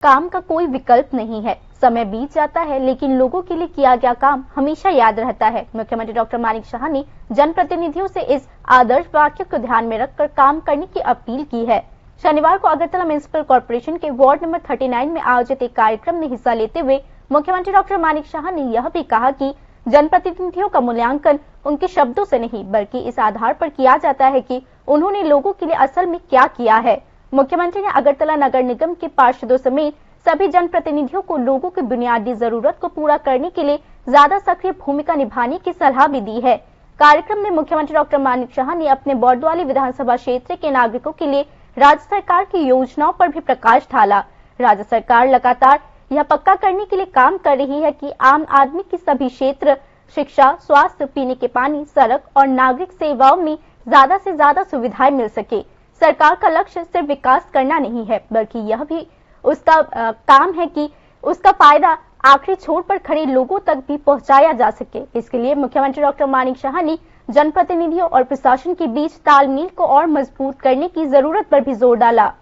काम का कोई विकल्प नहीं है। समय बीत जाता है लेकिन लोगों के लिए किया गया काम हमेशा याद रहता है। मुख्यमंत्री डॉक्टर मानिक शाह ने जनप्रतिनिधियों से इस आदर्श वाक्य को ध्यान में रखकर काम करने की अपील की है। शनिवार को अगरतला म्युनिसिपल कॉर्पोरेशन के वार्ड नंबर 39 में आयोजित एक कार्यक्रम में हिस्सा लेते हुए मुख्यमंत्री डॉक्टर मानिक शाह ने यह भी कहा कि जनप्रतिनिधियों का मूल्यांकन उनके शब्दों से नहीं बल्कि इस आधार पर किया जाता है कि उन्होंने लोगों के लिए असल में क्या किया है। मुख्यमंत्री ने अगरतला नगर निगम के पार्षदों समेत सभी जनप्रतिनिधियों को लोगों की बुनियादी जरूरत को पूरा करने के लिए ज्यादा सक्रिय भूमिका निभाने की सलाह भी दी है। कार्यक्रम में मुख्यमंत्री डॉक्टर मानिक शाह ने अपने बॉर्डवाली विधानसभा क्षेत्र के नागरिकों के लिए राज्य सरकार की योजनाओं पर भी प्रकाश डाला। राज्य सरकार लगातार यह पक्का करने के लिए काम कर रही है कि आम आदमी की सभी क्षेत्र शिक्षा, स्वास्थ्य, पीने के पानी, सड़क और नागरिक सेवाओं में ज्यादा से ज्यादा सुविधाएं मिल सके। सरकार का लक्ष्य सिर्फ विकास करना नहीं है बल्कि यह भी उसका काम है कि उसका फायदा आखिरी छोर पर खड़े लोगों तक भी पहुंचाया जा सके। इसके लिए मुख्यमंत्री डॉक्टर मानिक शाह ने जनप्रतिनिधियों और प्रशासन के बीच तालमेल को और मजबूत करने की जरूरत पर भी जोर डाला।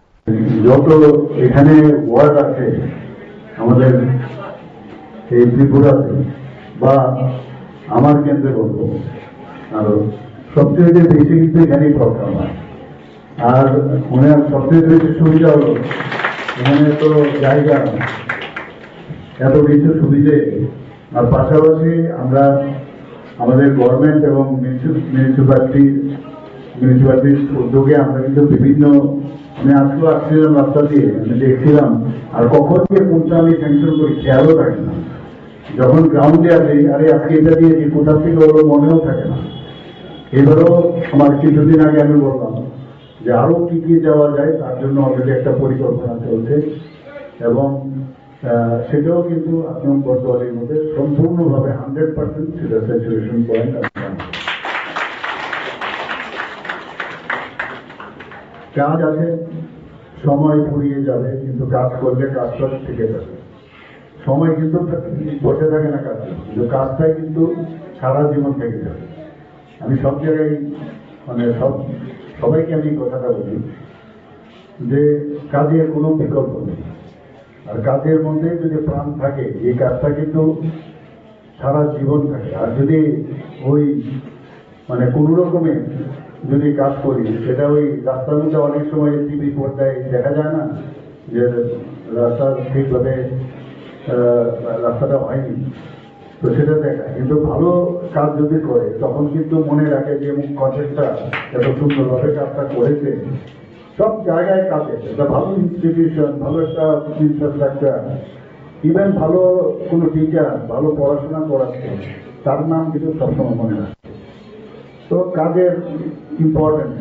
सबचেয়ে বেশি কিন্তু এখানেই প্রবলেম হয়। আর ওনার সবচেয়ে বেশি সুবিধা হলো এখানে তো জায়গা এত বেশি সুবিধে, আর পাশাপাশি আমরা আমাদের গভর্নমেন্ট এবং মিউনিসিপ্যালিটির উদ্যোগে আমরা কিন্তু বিভিন্ন আমি আজকেও আসছিলাম রাস্তা দিয়ে আমি দেখছিলাম, আর কখন যে কোনটা আমি স্যাংশন করি খেয়ালও থাকে না। যখন গ্রাউন্ডে আসি আরে আজকে এটা দিয়েছি কোথা থেকে ওগুলো মনেও থাকে না। এবারও আমার কিছুদিন আগে আমি বললাম যে আরো কি কি যাওয়া যায় তার জন্য অলরেডি একটা পরিকল্পনা চলছে এবং সেটাও কিন্তু আপনার বর্তমানের মধ্যে সম্পূর্ণভাবে 100% সেটা স্যাচুরেশন পয়েন্ট কাজ আছে। সময় ফুরিয়ে যাবে কিন্তু কাজ করলে কাজটা থেকে যাবে। সময় কিন্তু বসে থাকে না কাজ, কিন্তু কাজটাই কিন্তু সারা জীবন থেকে যাবে। আমি সব জায়গায় মানে সবাইকে আমি কথাটা বলি যে কাজের কোনো বিকল্প নেই, আর কাজের মধ্যে যদি প্রাণ থাকে এই কাজটা কিন্তু সারা জীবন থাকে। আর যদি ওই মানে কোনো রকমে যদি কাজ করি সেটা ওই রাস্তার মধ্যে অনেক সময় টিভি পর্দায় দেখা যায় না যে রাস্তা ঠিকভাবে রাস্তাটা হয়নি, তো সেটা দেখায়। কিন্তু ভালো কাজ যদি করে তখন কিন্তু মনে রাখে যে কনসেপ্টটা এত সুন্দরভাবে কাজটা করেছে। সব জায়গায় কাজে একটা ভালো ইনস্টিটিউশন, ভালো একটা ইনফ্রাস্ট্রাকচার, ইভেন ভালো কোনো টিচার ভালো পড়াশোনা করাচ্ছে তার নাম কিন্তু সবসময় মনে রাখে। তো কাজের ইম্পর্টেন্স